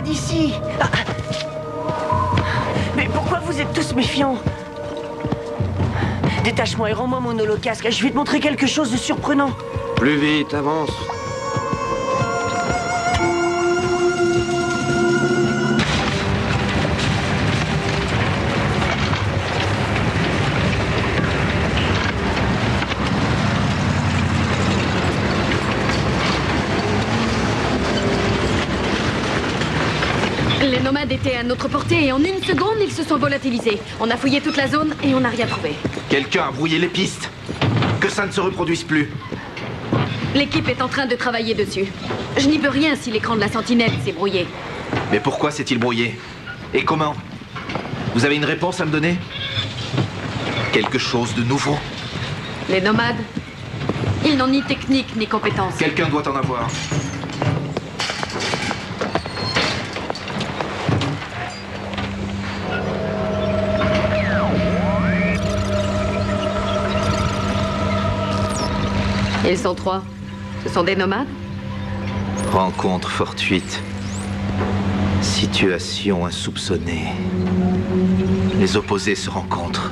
d'ici. Ah. Mais pourquoi vous êtes tous méfiants? Détache-moi et rends-moi mon holocasque. Je vais te montrer quelque chose de surprenant. Plus vite, avance. Les nomades étaient à notre portée et en une seconde, ils se sont volatilisés. On a fouillé toute la zone et on n'a rien trouvé. Quelqu'un a brouillé les pistes. Que ça ne se reproduise plus. L'équipe est en train de travailler dessus. Je n'y peux rien si l'écran de la sentinelle s'est brouillé. Mais pourquoi s'est-il brouillé? Et comment? Vous avez une réponse à me donner? Quelque chose de nouveau? Les nomades, ils n'ont ni technique ni compétence. Quelqu'un doit en avoir. Ils sont 3. Ce sont des nomades? Rencontre fortuite. Situation insoupçonnée. Les opposés se rencontrent.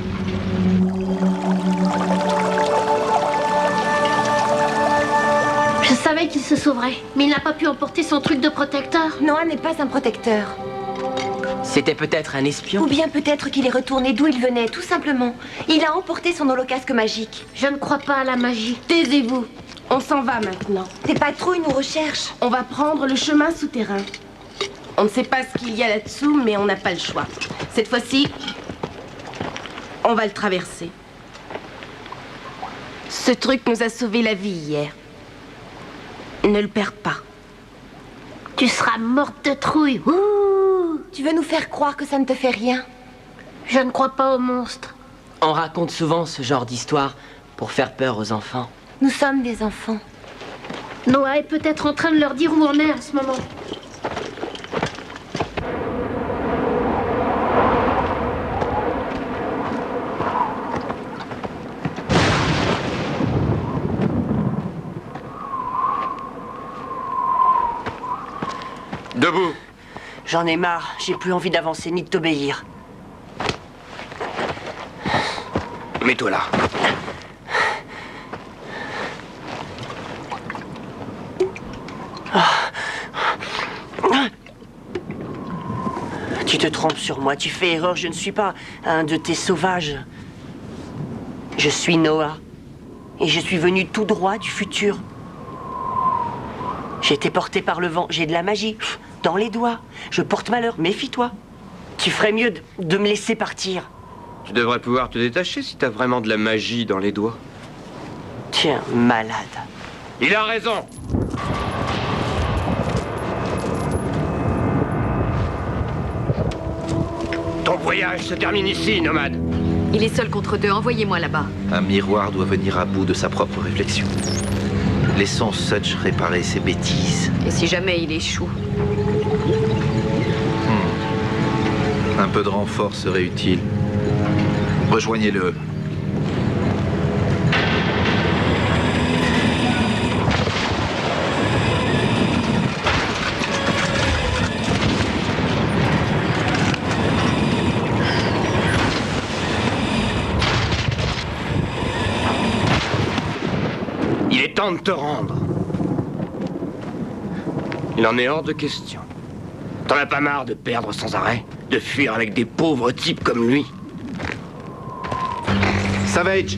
Je savais qu'il se sauverait, mais il n'a pas pu emporter son truc de protecteur. Noah n'est pas un protecteur. C'était peut-être un espion. Ou bien peut-être qu'il est retourné d'où il venait, tout simplement. Il a emporté son holocasque magique. Je ne crois pas à la magie. Taisez-vous. On s'en va maintenant. Tes patrouilles nous recherchent. On va prendre le chemin souterrain. On ne sait pas ce qu'il y a là-dessous, mais on n'a pas le choix. Cette fois-ci, on va le traverser. Ce truc nous a sauvé la vie hier. Ne le perds pas. Tu seras morte de trouille. Ouh. Tu veux nous faire croire que ça ne te fait rien? Je ne crois pas aux monstres. On raconte souvent ce genre d'histoire pour faire peur aux enfants. Nous sommes des enfants. Noah est peut-être en train de leur dire où on est en ce moment. Debout. J'en ai marre. J'ai plus envie d'avancer ni de t'obéir. Mets-toi là. Tu te trompes sur moi. Tu fais erreur. Je ne suis pas un de tes sauvages. Je suis Noah. Et je suis venu tout droit du futur. J'ai été porté par le vent. J'ai de la magie dans les doigts. Je porte malheur. Méfie-toi. Tu ferais mieux de me laisser partir. Tu devrais pouvoir te détacher si t'as vraiment de la magie dans les doigts. Tiens, malade. Il a raison. Ton voyage se termine ici, nomade. Il est seul contre 2. Envoyez-moi là-bas. Un miroir doit venir à bout de sa propre réflexion. Laissons Such réparer ses bêtises. Et si jamais il échoue? Un peu de renfort serait utile. Rejoignez-le. Il est temps de te rendre. Il en est hors de question. T'en as pas marre de perdre sans arrêt? De fuir avec des pauvres types comme lui? Savage,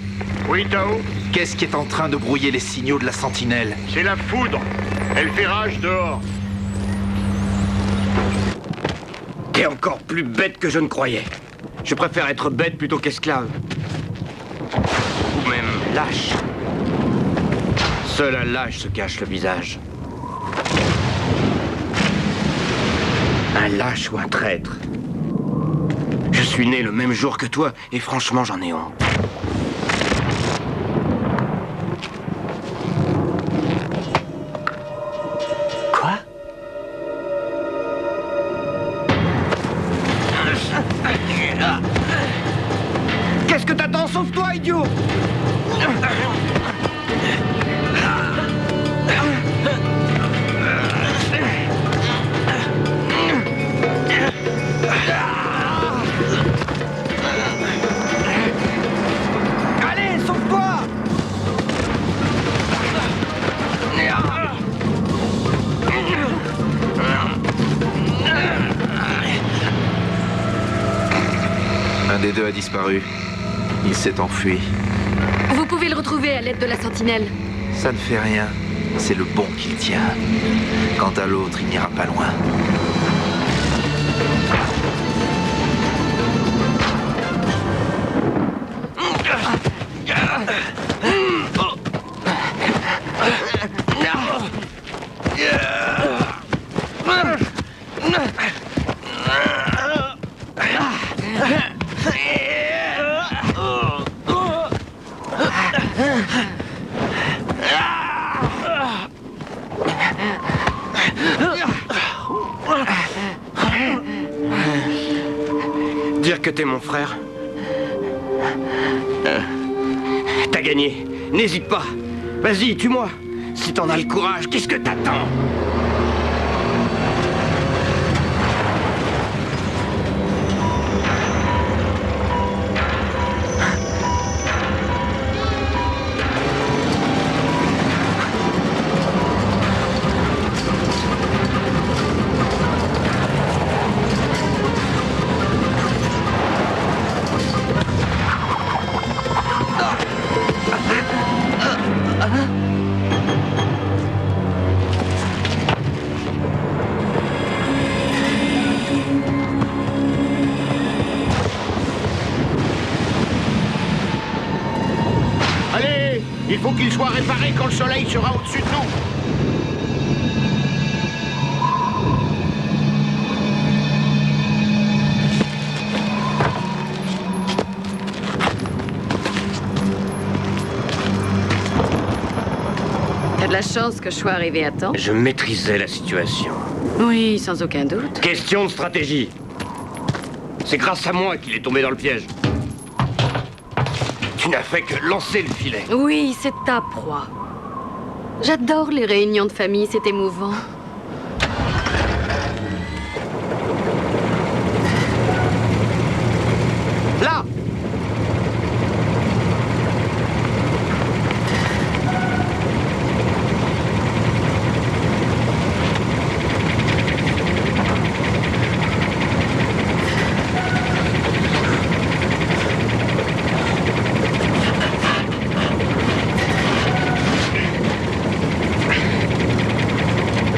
Oui, Tao? qu'est-ce qui est en train de brouiller les signaux de la sentinelle? C'est la foudre. Elle fait rage dehors. T'es encore plus bête que je ne croyais. Je préfère être bête plutôt qu'esclave. Ou même lâche. Seul un lâche se cache le visage. Un lâche ou un traître. Je suis né le même jour que toi, et franchement, j'en ai honte. Quoi? Qu'est-ce que t'attends? Sauve-toi, idiot! Un des deux a disparu. Il s'est enfui. Vous pouvez le retrouver à l'aide de la sentinelle. Ça ne fait rien. C'est le bon qu'il tient. Quant à l'autre, il n'ira pas loin. Dire que t'es mon frère. T'as gagné. N'hésite pas. Vas-y, tue-moi. Si t'en as le courage, qu'est-ce que t'attends? Allez, il faut qu'il soit réparé quand le soleil sera au-dessus de nous. T'as de la chance que je sois arrivé à temps. Je maîtrisais la situation. Oui, sans aucun doute. Question de stratégie. C'est grâce à moi qu'il est tombé dans le piège. Tu n'as fait que lancer le filet. Oui, c'est ta proie. J'adore les réunions de famille, c'est émouvant. Là!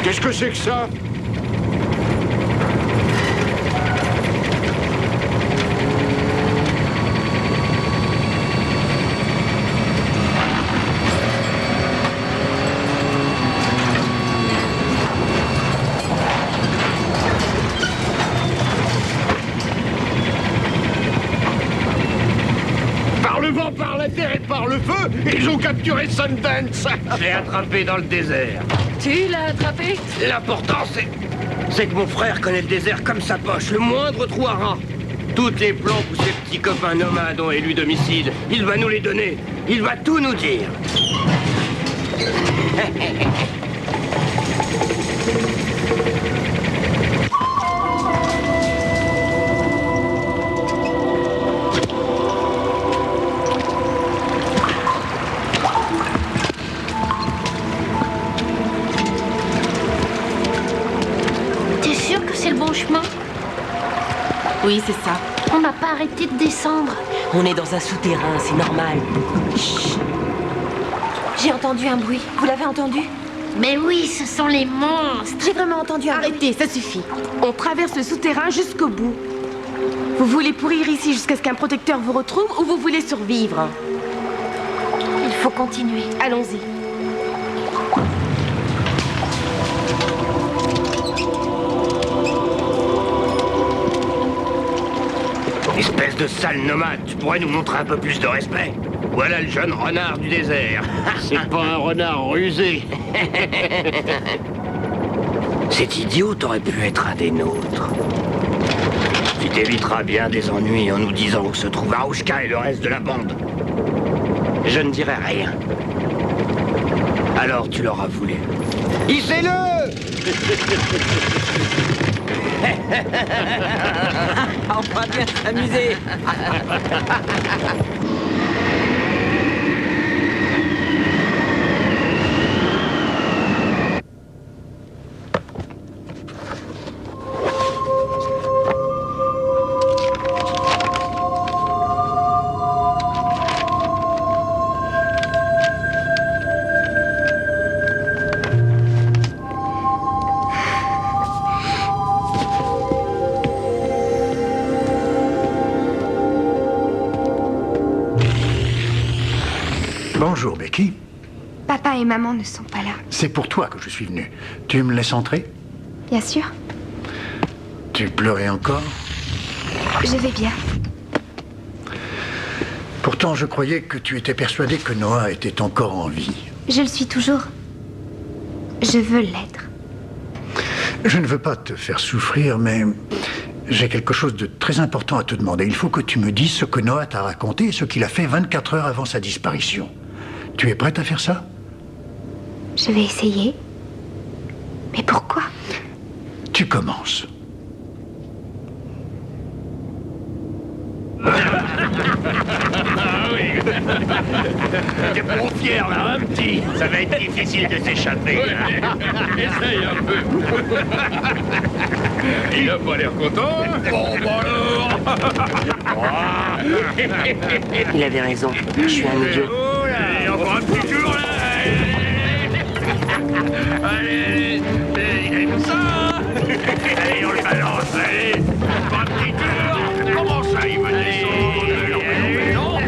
Qu'est-ce que c'est que ça? Par le vent, par la terre et par le feu, ils ont capturé Sundance. Je l'ai attrapé dans le désert. Tu l'as attrapé? L'important, c'est que mon frère connaît le désert comme sa poche, le moindre trou à ras. Toutes les plantes où ses petits copains nomades ont élu domicile, il va nous les donner. Il va tout nous dire. T'es sûr que c'est le bon chemin? Oui, c'est ça. On n'a pas arrêté de descendre. On est dans un souterrain, c'est normal. Chut. J'ai entendu un bruit. Vous l'avez entendu? Mais oui, ce sont les monstres. J'ai vraiment entendu un bruit. Arrêtez, ça suffit. On traverse le souterrain jusqu'au bout. Vous voulez pourrir ici jusqu'à ce qu'un protecteur vous retrouve ou vous voulez survivre? Il faut continuer. Allons-y. Espèce de sale nomade, tu pourrais nous montrer un peu plus de respect? Voilà le jeune renard du désert. C'est pas un renard rusé. Cet idiot aurait pu être un des nôtres. Tu t'éviteras bien des ennuis en nous disant où se trouve Arouchka et le reste de la bande. Je ne dirai rien. Alors tu l'auras voulu. Hissez-le! On va bien s'amuser. Bonjour, Becky. Papa et maman ne sont pas là. C'est pour toi que je suis venu. Tu me laisses entrer? Bien sûr. Tu pleurais encore? Je vais bien. Pourtant, je croyais que tu étais persuadé que Noah était encore en vie. Je le suis toujours. Je veux l'être. Je ne veux pas te faire souffrir, mais j'ai quelque chose de très important à te demander. Il faut que tu me dises ce que Noah t'a raconté et ce qu'il a fait 24 heures avant sa disparition. Tu es prête à faire ça? Je vais essayer. Mais pourquoi? Tu commences. T'es trop fier là, hein, petit? Ça va être difficile de s'échapper. Essaye un peu. Il a pas l'air content. Bon, bah alors. Il avait raison. Je suis un idiot. Oh là, et encore un petit tour là. Allez, il aime ça. Allez, on le balance, allez. Encore un petit tour. Comment ça, il veut descendre? Non.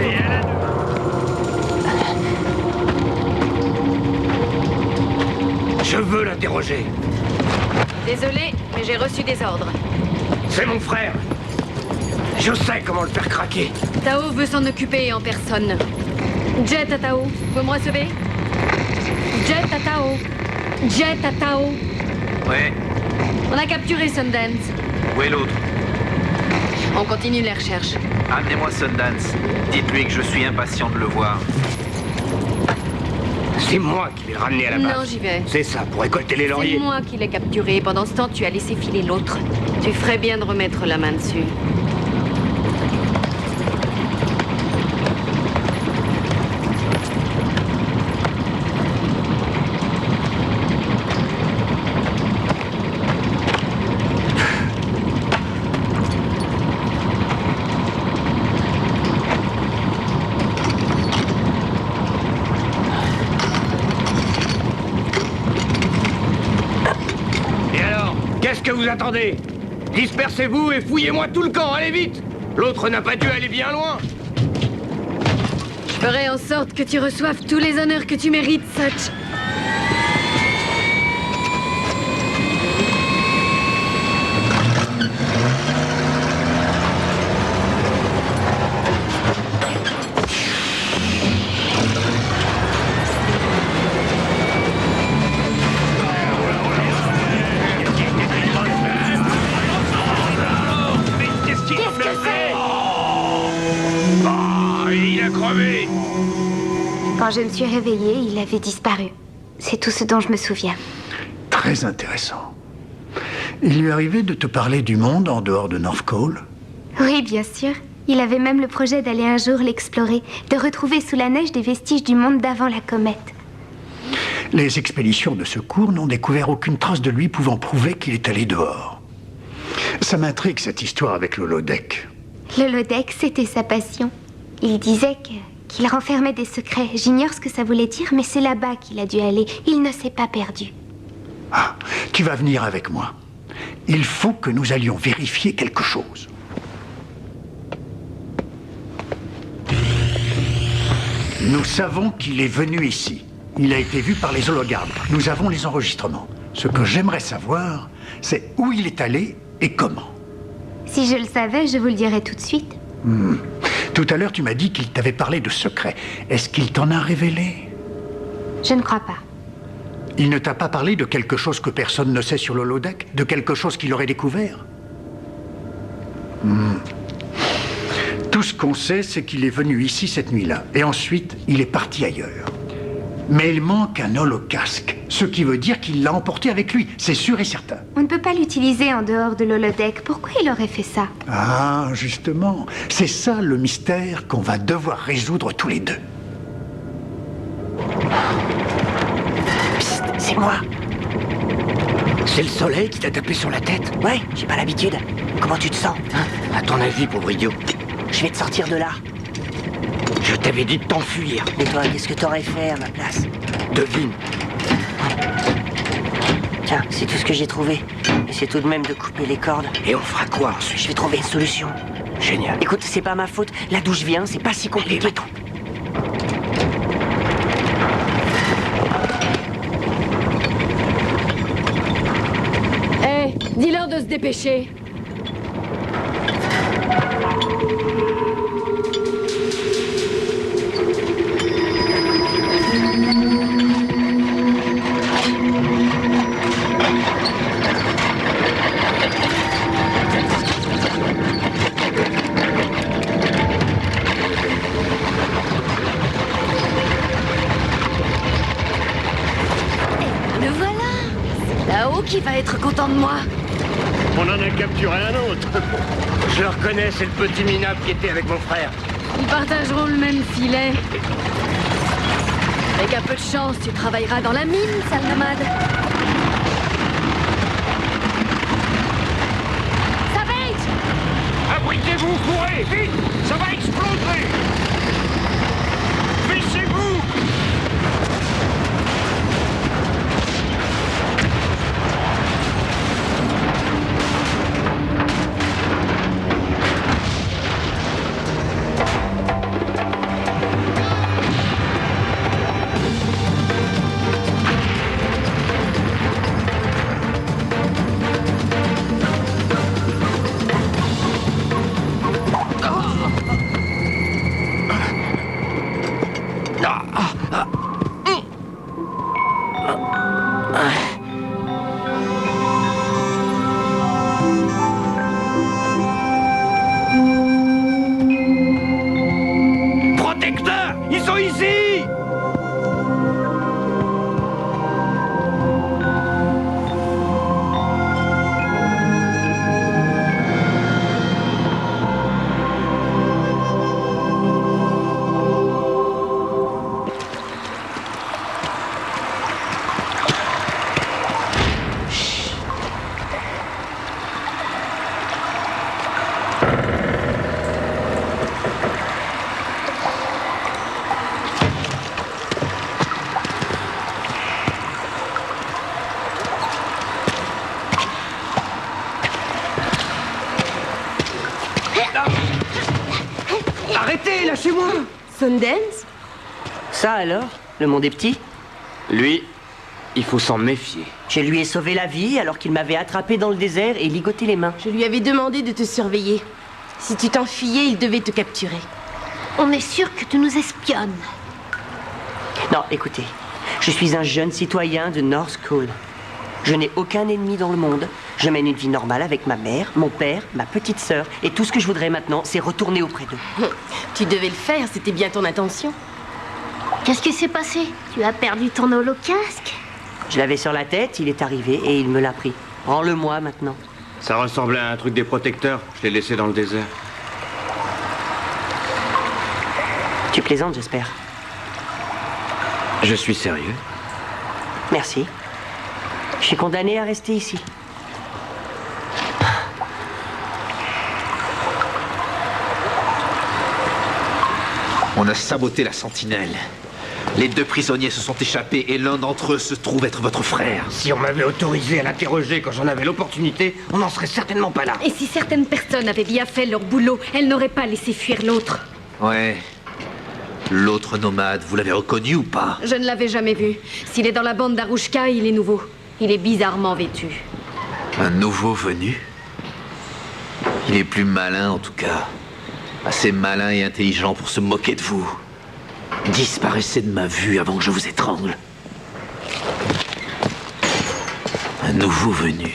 Je veux l'interroger. Désolé, mais j'ai reçu des ordres. C'est mon frère. Je sais comment le faire craquer. Tao veut s'en occuper en personne. Jet à Tao, vous me recevez? Jet à Tao. Jet à Tao. Ouais. On a capturé Sundance. Où est l'autre? On continue les recherches. Amenez-moi Sundance. Dites-lui que je suis impatient de le voir. C'est moi qui l'ai ramené à la base. Non, j'y vais. C'est ça, pour récolter les C'est lauriers. moi qui l'ai capturé. Pendant ce temps, tu as laissé filer l'autre. Tu ferais bien de remettre la main dessus. Et alors, qu'est-ce que vous attendez? Dispersez-vous et fouillez-moi tout le camp, allez vite! L'autre n'a pas dû aller bien loin. Je ferai en sorte que tu reçoives tous les honneurs que tu mérites, Such. Qu'est-ce que c'est? Ah, il a crevé. Quand je me suis réveillée, il avait disparu. C'est tout ce dont je me souviens. Très intéressant. Il lui arrivait de te parler du monde en dehors de North Cole? Oui, bien sûr. Il avait même le projet d'aller un jour l'explorer, de retrouver sous la neige des vestiges du monde d'avant la comète. Les expéditions de secours n'ont découvert aucune trace de lui pouvant prouver qu'il est allé dehors. Ça m'intrigue cette histoire avec l'holodeck. L'holodeck, c'était sa passion. Il disait qu'il renfermait des secrets. J'ignore ce que ça voulait dire, mais c'est là-bas qu'il a dû aller. Il ne s'est pas perdu. Ah, tu vas venir avec moi. Il faut que nous allions vérifier quelque chose. Nous savons qu'il est venu ici. Il a été vu par les hologardes. Nous avons les enregistrements. Ce que j'aimerais savoir, c'est où il est allé et comment. Si je le savais, je vous le dirais tout de suite. Tout à l'heure, tu m'as dit qu'il t'avait parlé de secrets. Est-ce qu'il t'en a révélé? Je ne crois pas. Il ne t'a pas parlé de quelque chose que personne ne sait sur l'holodeck? De quelque chose qu'il aurait découvert? Tout ce qu'on sait, c'est qu'il est venu ici cette nuit-là. Et ensuite, il est parti ailleurs. Mais il manque un holocasque. Ce qui veut dire qu'il l'a emporté avec lui. C'est sûr et certain. On ne peut pas l'utiliser en dehors de l'holodeck. Pourquoi il aurait fait ça? Ah, justement. C'est ça le mystère qu'on va devoir résoudre tous les deux. Psst, c'est moi. C'est le soleil qui t'a tapé sur la tête? Ouais, j'ai pas l'habitude. Comment tu te sens, hein? À ton avis, pauvre idiot? Je vais te sortir de là. Je t'avais dit de t'enfuir. Et toi, qu'est-ce que t'aurais fait à ma place? Devine. Tiens, c'est tout ce que j'ai trouvé. Et c'est tout de même de couper les cordes. Et on fera quoi ensuite? Je vais trouver une solution. Génial. Écoute, c'est pas ma faute. Là d'où je viens, c'est pas si compliqué. Allez, va-t'en. se dépêcher. Le voilà. C'est Tao qui va être content de moi. On en a capturé un autre. Je le reconnais, c'est le petit minable qui était avec mon frère. Ils partageront le même filet. Avec un peu de chance, tu travailleras dans la mine, sale nomade. Savage! Abritez-vous, courez, vite! Ça va exploser! Baissez-vous! Protecteurs! Ils sont ici! Arrêtez, lâchez-moi! Sundance? Ça alors? Le monde est petit? Lui, il faut s'en méfier. Je lui ai sauvé la vie alors qu'il m'avait attrapé dans le désert et ligoté les mains. Je lui avais demandé de te surveiller. Si tu t'enfuyais, il devait te capturer. On est sûr que tu nous espionnes. Non, écoutez, je suis un jeune citoyen de North Cole. Je n'ai aucun ennemi dans le monde. Je mène une vie normale avec ma mère, mon père, ma petite sœur. Et tout ce que je voudrais maintenant, c'est retourner auprès d'eux. Tu devais le faire, c'était bien ton intention. Qu'est-ce qui s'est passé? Tu as perdu ton holocasque? Je l'avais sur la tête, il est arrivé et il me l'a pris. Rends-le-moi maintenant. Ça ressemblait à un truc des protecteurs. Je l'ai laissé dans le désert. Tu plaisantes, j'espère. Je suis sérieux. Merci. Je suis condamné à rester ici. On a saboté la sentinelle. Les 2 prisonniers se sont échappés et l'un d'entre eux se trouve être votre frère. Si on m'avait autorisé à l'interroger quand j'en avais l'opportunité, on n'en serait certainement pas là. Et si certaines personnes avaient bien fait leur boulot, elles n'auraient pas laissé fuir l'autre. Ouais. L'autre nomade, vous l'avez reconnu ou pas? Je ne l'avais jamais vu. S'il est dans la bande d'Arushka, il est nouveau. Il est bizarrement vêtu. Un nouveau venu? Il est plus malin en tout cas. Assez malin et intelligent pour se moquer de vous. Disparaissez de ma vue avant que je vous étrangle. Un nouveau venu.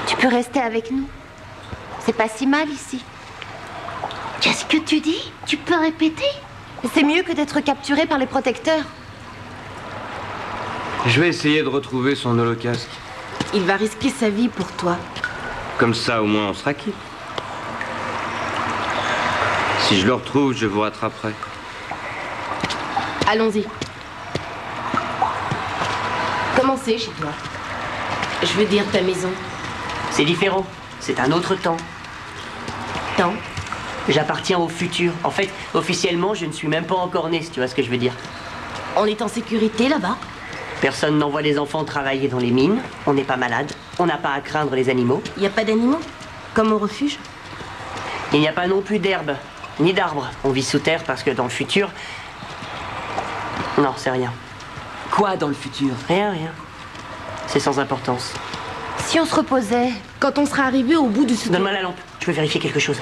Tu peux rester avec nous. C'est pas si mal ici. Qu'est-ce que tu dis? Tu peux répéter? C'est mieux que d'être capturé par les protecteurs. Je vais essayer de retrouver son holocasque. Il va risquer sa vie pour toi. Comme ça, au moins, on sera quitte. Si je le retrouve, je vous rattraperai. Allons-y. Comment c'est chez toi? Je veux dire ta maison. C'est différent. C'est un autre temps. Temps? J'appartiens au futur. En fait, officiellement, je ne suis même pas encore né, si tu vois ce que je veux dire. On est en sécurité là-bas? Personne n'envoie les enfants travailler dans les mines. On n'est pas malade. On n'a pas à craindre les animaux. Il n'y a pas d'animaux? Comme au refuge? Il n'y a pas non plus d'herbe. ni d'arbres. On vit sous terre parce que dans le futur... Non, c'est rien. Quoi dans le futur? Rien, rien. C'est sans importance. Si on se reposait... Quand on sera arrivé au bout du souterrain... Donne-moi la lampe, je veux vérifier quelque chose.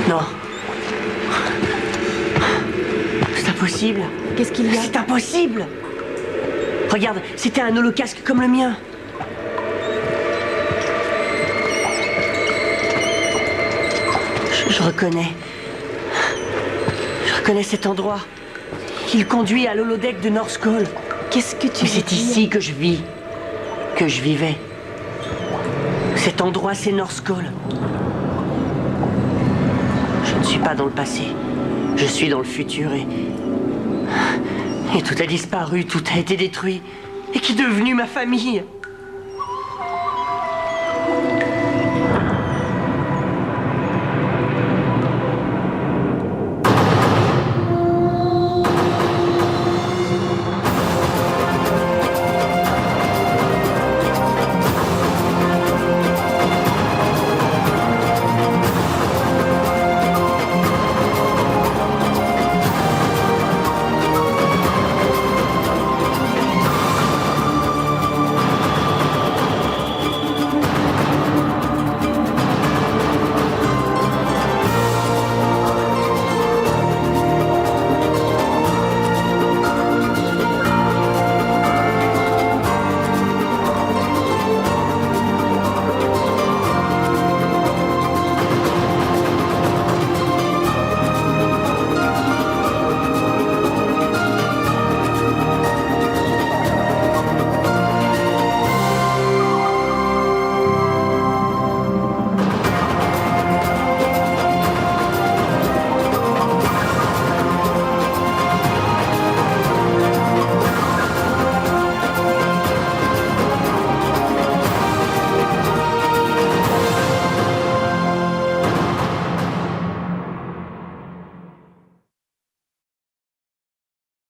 Non. C'est impossible. Qu'est-ce qu'il y a? C'est impossible. Regarde, c'était un holocasque comme le mien. Je reconnais. Je reconnais cet endroit. Il conduit à l'holodeck de North Cole. Qu'est-ce que tu Mais c'est ici que je vis. Que je vivais. Cet endroit, c'est North Cole. Je ne suis pas dans le passé. Je suis dans le futur et tout a disparu, tout a été détruit. Et qui est devenu ma famille?